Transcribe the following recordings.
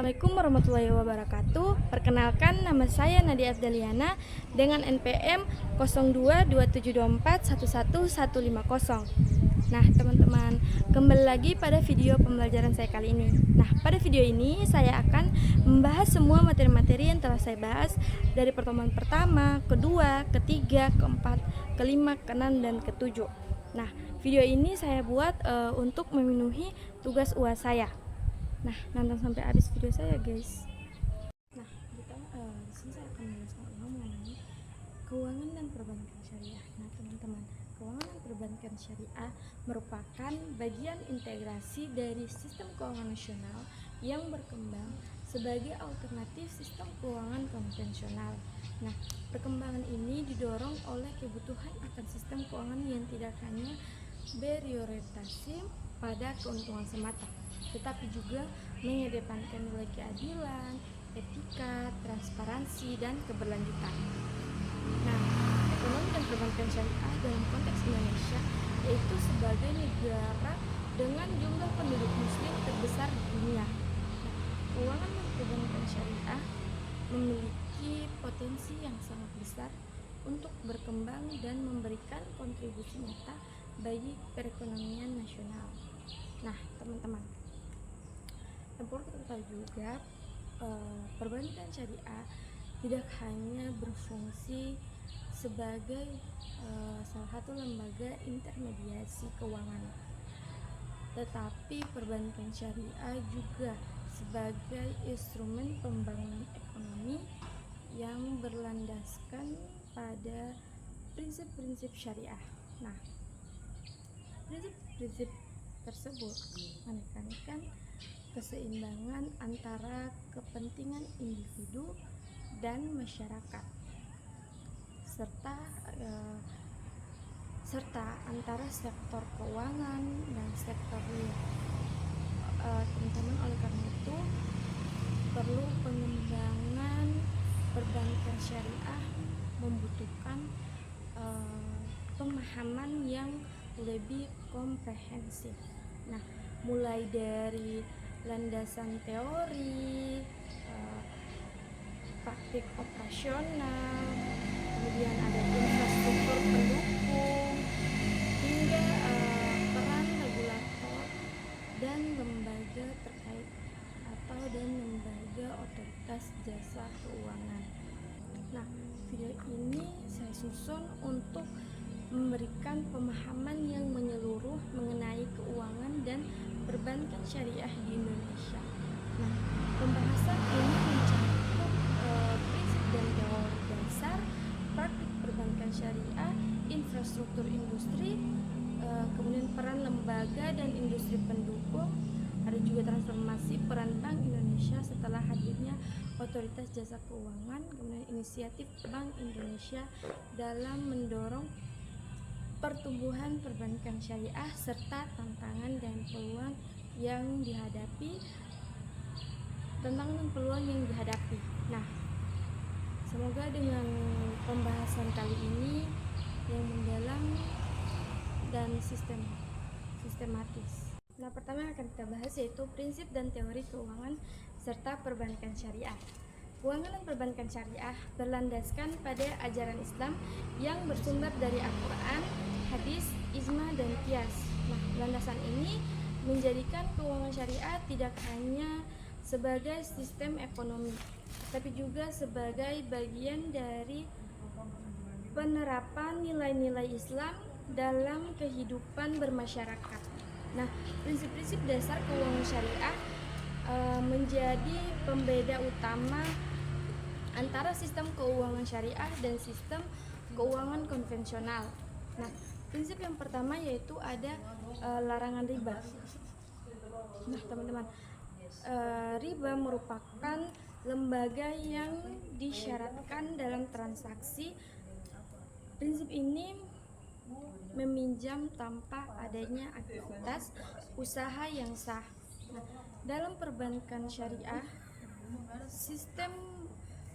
Assalamualaikum warahmatullahi wabarakatuh. Perkenalkan, nama saya Nadia Afdaliana dengan NPM 022724111150. Nah, teman-teman, kembali lagi pada video pembelajaran saya kali ini. Nah, pada video ini saya akan membahas semua materi-materi yang telah saya bahas dari pertemuan pertama, kedua, ketiga, keempat, kelima, keenam, dan ketujuh. Nah, video ini saya buat untuk memenuhi tugas UAS saya. Nah, nonton sampai habis video saya, guys. Nah, kita di sini saya akan menjelaskan ulang mengenai keuangan dan perbankan syariah. Nah, teman-teman, keuangan dan perbankan syariah merupakan bagian integrasi dari sistem keuangan nasional yang berkembang sebagai alternatif sistem keuangan konvensional. Nah, perkembangan ini didorong oleh kebutuhan akan sistem keuangan yang tidak hanya berorientasi pada keuntungan semata, tetapi juga mengedepankan nilai keadilan, etika, transparansi, dan keberlanjutan. Nah, ekonomi dan perbankan syariah dalam konteks Indonesia yaitu sebagai negara dengan jumlah penduduk muslim terbesar di dunia. Nah, keuangan dan perbankan syariah memiliki potensi yang sangat besar untuk berkembang dan memberikan kontribusi nyata bagi perekonomian nasional. Nah, teman-teman, perlu kita ketahui juga perbankan syariah tidak hanya berfungsi sebagai salah satu lembaga intermediasi keuangan, tetapi perbankan syariah juga sebagai instrumen pembangunan ekonomi yang berlandaskan pada prinsip-prinsip syariah. Nah, prinsip-prinsip tersebut menekankan keseimbangan antara kepentingan individu dan masyarakat serta antara sektor keuangan dan sektor real. Teman-teman, oleh karena itu perlu pengembangan perbankan syariah membutuhkan pemahaman yang lebih komprehensif. Nah, mulai dari landasan teori, praktik operasional, kemudian ada infrastruktur pendukung, hingga peran regulator dan lembaga terkait dan lembaga otoritas jasa keuangan. Nah, video ini saya susun untuk memberikan pemahaman yang menyeluruh mengenai keuangan dan perbankan syariah di Indonesia. Nah, pembahasan ini mencakup prinsip dan teori dasar, praktik perbankan syariah, infrastruktur industri, kemudian peran lembaga dan industri pendukung, ada juga transformasi peran Bank Indonesia setelah hadirnya otoritas jasa keuangan, kemudian inisiatif Bank Indonesia dalam mendorong pertumbuhan perbankan syariah serta tantangan dan peluang yang dihadapi. Nah, semoga dengan pembahasan kali ini yang mendalam dan sistematis. Nah, pertama yang akan kita bahas yaitu prinsip dan teori keuangan serta perbankan syariah. Keuangan dan perbankan syariah berlandaskan pada ajaran Islam yang bersumber dari Al-Quran, hadis, ijma, dan qiyas. Nah, landasan ini menjadikan keuangan syariah tidak hanya sebagai sistem ekonomi, tapi juga sebagai bagian dari penerapan nilai-nilai Islam dalam kehidupan bermasyarakat. Nah, prinsip-prinsip dasar keuangan syariah menjadi pembeda utama antara sistem keuangan syariah dan sistem keuangan konvensional. Nah, prinsip yang pertama yaitu ada larangan riba. Nah, teman-teman, riba merupakan lembaga yang disyaratkan dalam transaksi. Prinsip ini meminjam tanpa adanya aktivitas usaha yang sah. Nah, dalam perbankan syariah, sistem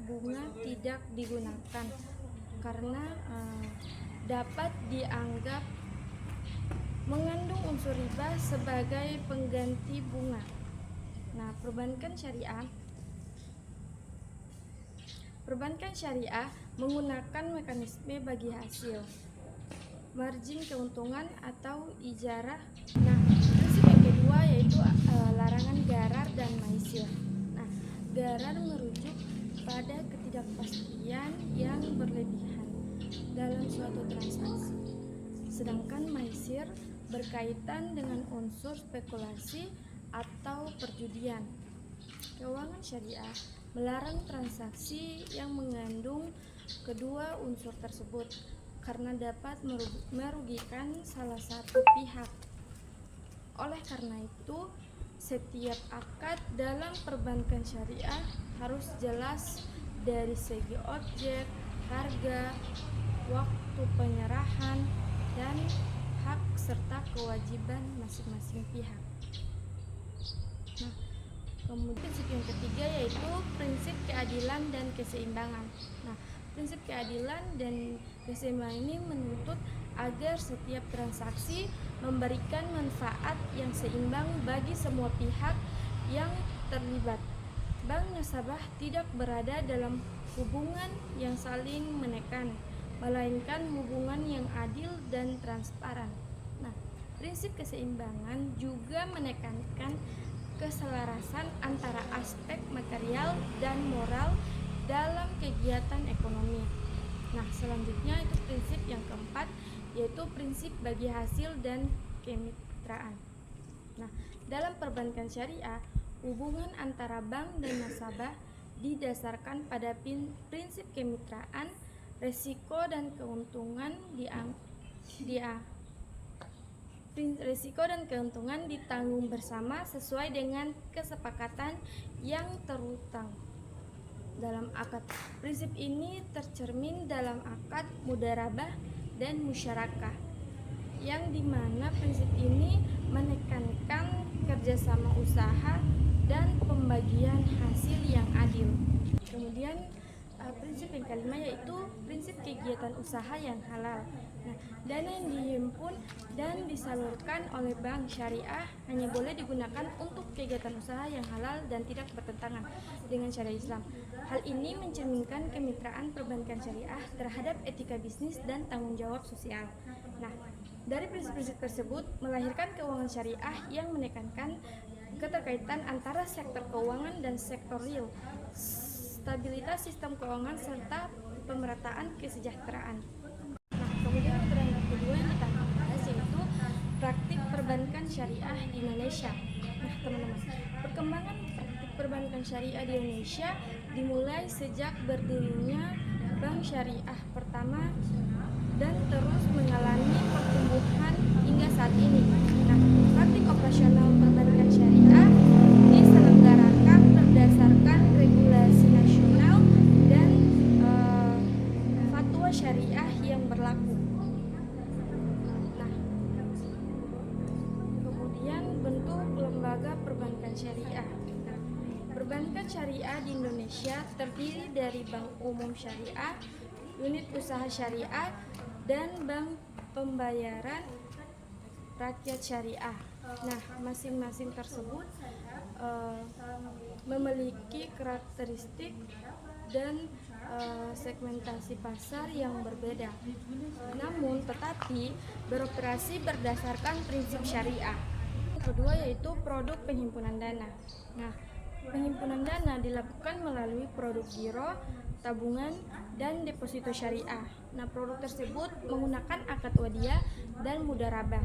bunga tidak digunakan karena dapat dianggap mengandung unsur riba sebagai pengganti bunga. Nah, perbankan syariah menggunakan mekanisme bagi hasil, margin keuntungan atau ijarah. Nah, prinsip yang kedua yaitu larangan garar dan maisir. Nah, garar merujuk pada ketidakpastian yang berlebihan dalam suatu transaksi, sedangkan maisir berkaitan dengan unsur spekulasi atau perjudian. Keuangan syariah melarang transaksi yang mengandung kedua unsur tersebut karena dapat merugikan salah satu pihak. Oleh karena itu, setiap akad dalam perbankan syariah harus jelas dari segi objek, harga, waktu penyerahan, dan hak serta kewajiban masing-masing pihak. Nah, kemudian prinsip yang ketiga yaitu prinsip keadilan dan keseimbangan. Nah, prinsip keadilan dan keseimbangan ini menuntut agar setiap transaksi memberikan manfaat yang seimbang bagi semua pihak yang terlibat. Bank nasabah tidak berada dalam hubungan yang saling menekan, melainkan hubungan yang adil dan transparan. Nah, prinsip keseimbangan juga menekankan keselarasan antara aspek material dan moral dalam kegiatan ekonomi. Nah, selanjutnya itu prinsip yang keempat, yaitu prinsip bagi hasil dan kemitraan. Nah, dalam perbankan syariah, hubungan antara bank dan nasabah didasarkan pada prinsip kemitraan, resiko dan keuntungan ditanggung bersama sesuai dengan kesepakatan yang terutang dalam akad. Prinsip ini tercermin dalam akad mudharabah dan musyarakah, yang dimana prinsip ini menekankan kerjasama usaha dan pembagian hasil yang adil. Kemudian prinsip yang kelima yaitu prinsip kegiatan usaha yang halal. Nah, dana yang dihimpun dan disalurkan oleh bank syariah hanya boleh digunakan untuk kegiatan usaha yang halal dan tidak bertentangan dengan syariat Islam. Hal ini mencerminkan kemitraan perbankan syariah terhadap etika bisnis dan tanggung jawab sosial. Nah, dari prinsip-prinsip tersebut melahirkan keuangan syariah yang menekankan keterkaitan antara sektor keuangan dan sektor real, stabilitas sistem keuangan serta pemerataan kesejahteraan. Nah, kemudian yang kedua yang kita bahas yaitu praktik perbankan syariah di Indonesia. Nah, teman-teman, perkembangan praktik perbankan syariah di Indonesia dimulai sejak berdirinya bank syariah pertama dan terus mengalami pertumbuhan hingga saat ini. Nah, praktik operasional perbankan syariah diselenggarakan berdasarkan regulasi nasional dan fatwa syariah yang berlaku. Nah, kemudian bentuk lembaga perbankan syariah. Nah, perbankan syariah di Indonesia terdiri dari Bank Umum Syariah, unit usaha syariah, dan bank pembayaran rakyat syariah. Nah, masing-masing tersebut memiliki karakteristik dan segmentasi pasar yang berbeda. Namun, tetapi beroperasi berdasarkan prinsip syariah. Kedua yaitu produk penghimpunan dana. Nah, penghimpunan dana dilakukan melalui produk giro, tabungan, dan deposito syariah. Nah, produk tersebut menggunakan akad wadiah dan mudharabah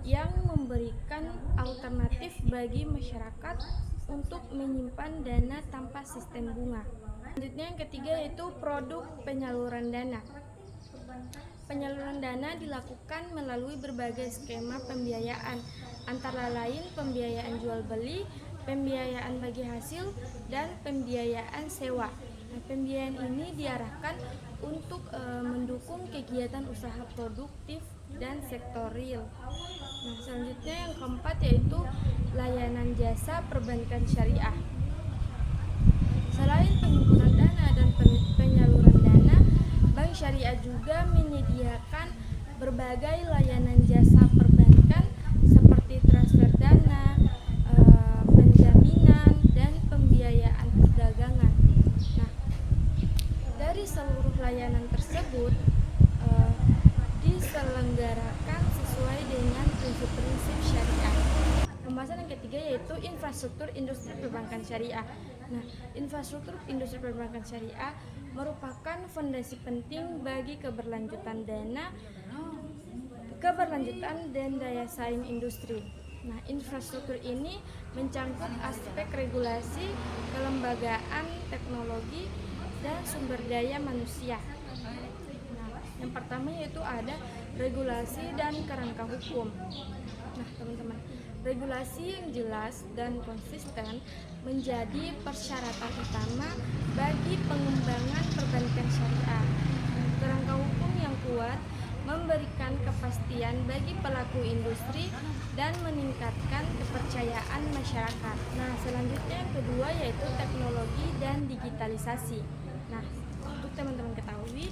yang memberikan alternatif bagi masyarakat untuk menyimpan dana tanpa sistem bunga. Selanjutnya yang ketiga yaitu produk penyaluran dana. Penyaluran dana dilakukan melalui berbagai skema pembiayaan, antara lain pembiayaan jual beli, pembiayaan bagi hasil, dan pembiayaan sewa. Nah, pembiayaan ini diarahkan untuk mendukung kegiatan usaha produktif dan sektor real. Nah, selanjutnya yang keempat yaitu layanan jasa perbankan syariah. Selain penghimpunan dana dan penyaluran dana, bank syariah juga menyediakan berbagai layanan jasa perbankan seperti transfer dana, penjaminan, layanan tersebut diselenggarakan sesuai dengan prinsip-prinsip syariah. Pembahasan yang ketiga yaitu infrastruktur industri perbankan syariah. Nah, infrastruktur industri perbankan syariah merupakan fondasi penting bagi keberlanjutan dan daya saing industri. Nah, infrastruktur ini mencangkup aspek regulasi, kelembagaan, teknologi, dan sumber daya manusia. Nah, yang pertama yaitu ada regulasi dan kerangka hukum. Nah, teman-teman, regulasi yang jelas dan konsisten menjadi persyaratan utama bagi pengembangan perbankan syariah. Kerangka hukum yang kuat memberikan kepastian bagi pelaku industri dan meningkatkan kepercayaan masyarakat. Nah, selanjutnya yang kedua yaitu teknologi dan digitalisasi. Nah, untuk teman-teman ketahui,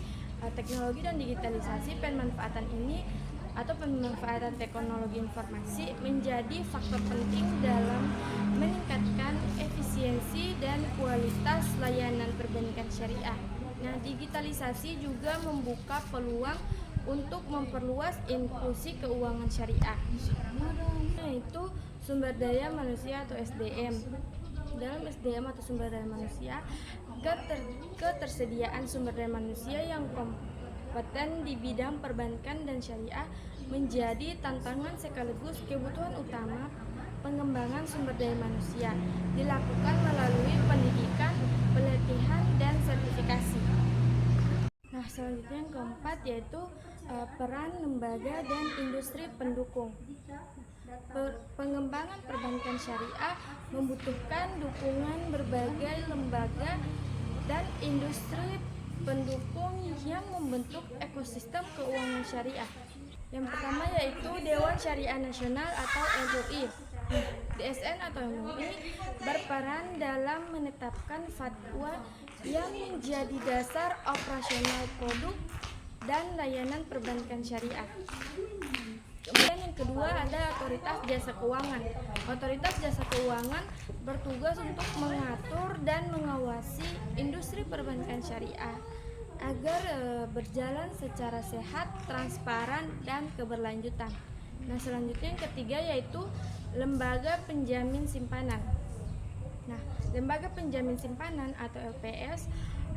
teknologi dan digitalisasi pemanfaatan ini atau pemanfaatan teknologi informasi menjadi faktor penting dalam meningkatkan efisiensi dan kualitas layanan perbankan syariah. Nah, digitalisasi juga membuka peluang untuk memperluas inklusi keuangan syariah, yaitu sumber daya manusia atau SDM. Dalam SDM atau sumber daya manusia, ketersediaan sumber daya manusia yang kompeten di bidang perbankan dan syariah menjadi tantangan sekaligus kebutuhan utama pengembangan sumber daya manusia, dilakukan melalui pendidikan, pelatihan, dan sertifikasi. Nah, selanjutnya yang keempat yaitu peran lembaga dan industri pendukung. Pengembangan perbankan syariah membutuhkan dukungan berbagai lembaga dan industri pendukung yang membentuk ekosistem keuangan syariah. Yang pertama yaitu Dewan Syariah Nasional atau MUI. DSN atau MUI berperan dalam menetapkan fatwa yang menjadi dasar operasional produk dan layanan perbankan syariah. Kemudian yang kedua ada Otoritas Jasa Keuangan. Otoritas Jasa Keuangan bertugas untuk mengatur dan mengawasi industri perbankan syariah agar berjalan secara sehat, transparan, dan keberlanjutan. Nah, selanjutnya yang ketiga yaitu Lembaga Penjamin Simpanan. Nah, Lembaga Penjamin Simpanan atau LPS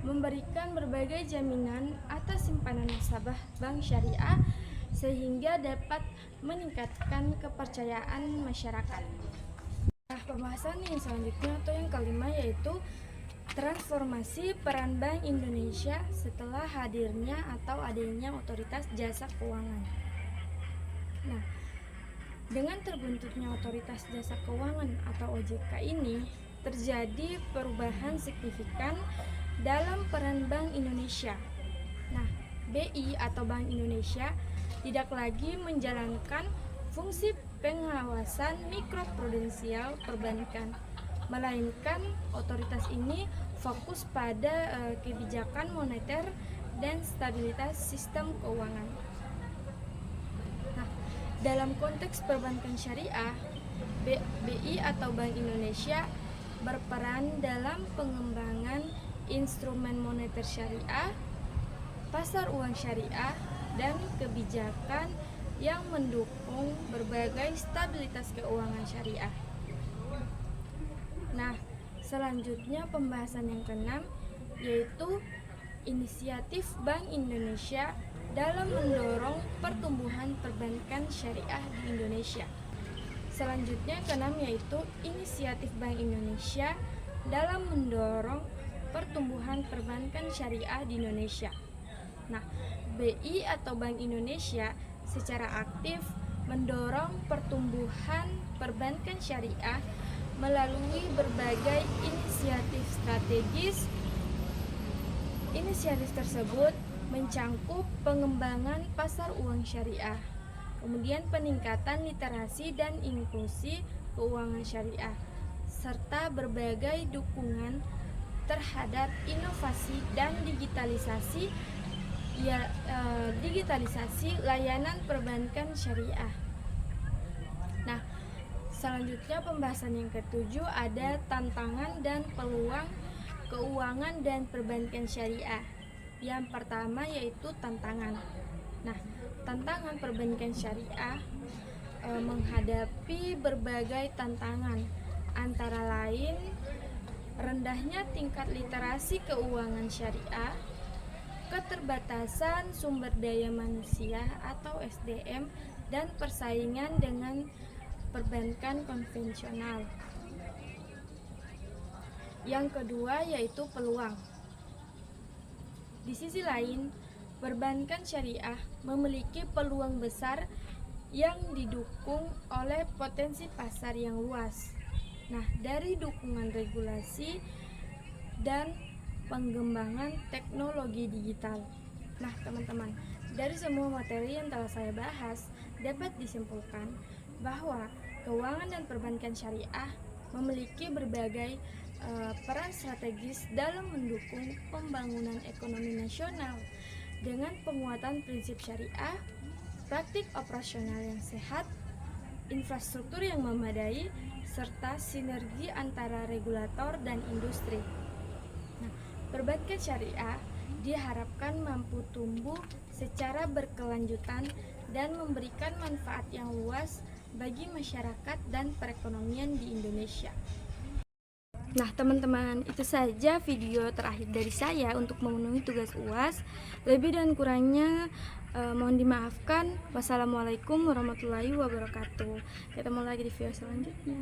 memberikan berbagai jaminan atas simpanan nasabah bank syariah sehingga dapat meningkatkan kepercayaan masyarakat. Nah, pembahasan yang selanjutnya atau yang kelima yaitu transformasi peran Bank Indonesia setelah hadirnya atau adanya Otoritas Jasa Keuangan. Nah, dengan terbentuknya Otoritas Jasa Keuangan atau OJK ini terjadi perubahan signifikan dalam peran Bank Indonesia. Nah, BI atau Bank Indonesia tidak lagi menjalankan fungsi pengawasan mikroprudensial perbankan, melainkan otoritas ini fokus pada kebijakan moneter dan stabilitas sistem keuangan. Nah, dalam konteks perbankan syariah, BI atau Bank Indonesia berperan dalam pengembangan instrumen moneter syariah, pasar uang syariah, dan kebijakan yang mendukung berbagai stabilitas keuangan syariah. Nah, selanjutnya pembahasan yang keenam yaitu inisiatif Bank Indonesia dalam mendorong pertumbuhan perbankan syariah di Indonesia. Selanjutnya keenam yaitu inisiatif Bank Indonesia dalam mendorong pertumbuhan perbankan syariah di Indonesia. Nah, BI atau Bank Indonesia secara aktif mendorong pertumbuhan perbankan syariah melalui berbagai inisiatif strategis. Inisiatif tersebut mencangkup pengembangan pasar uang syariah, kemudian peningkatan literasi dan inklusi keuangan syariah, serta berbagai dukungan terhadap inovasi dan digitalisasi layanan perbankan syariah. Nah, selanjutnya pembahasan yang ketujuh ada tantangan dan peluang keuangan dan perbankan syariah. Yang pertama yaitu tantangan. Nah, tantangan perbankan syariah menghadapi berbagai tantangan, antara lain rendahnya tingkat literasi keuangan syariah, keterbatasan sumber daya manusia atau SDM, dan persaingan dengan perbankan konvensional. Yang kedua yaitu peluang. Di sisi lain, perbankan syariah memiliki peluang besar yang didukung oleh potensi pasar yang luas. Nah, dari dukungan regulasi dan pengembangan teknologi digital. Nah, teman-teman, dari semua materi yang telah saya bahas, dapat disimpulkan bahwa keuangan dan perbankan syariah memiliki berbagai peran strategis dalam mendukung pembangunan ekonomi nasional dengan penguatan prinsip syariah, praktik operasional yang sehat, infrastruktur yang memadai, serta sinergi antara regulator dan industri. Nah, perbankan syariah diharapkan mampu tumbuh secara berkelanjutan dan memberikan manfaat yang luas bagi masyarakat dan perekonomian di Indonesia. Nah, teman-teman, itu saja video terakhir dari saya untuk memenuhi tugas UAS. Lebih dan kurangnya mohon dimaafkan. Wassalamualaikum warahmatullahi wabarakatuh. Ketemu lagi di video selanjutnya.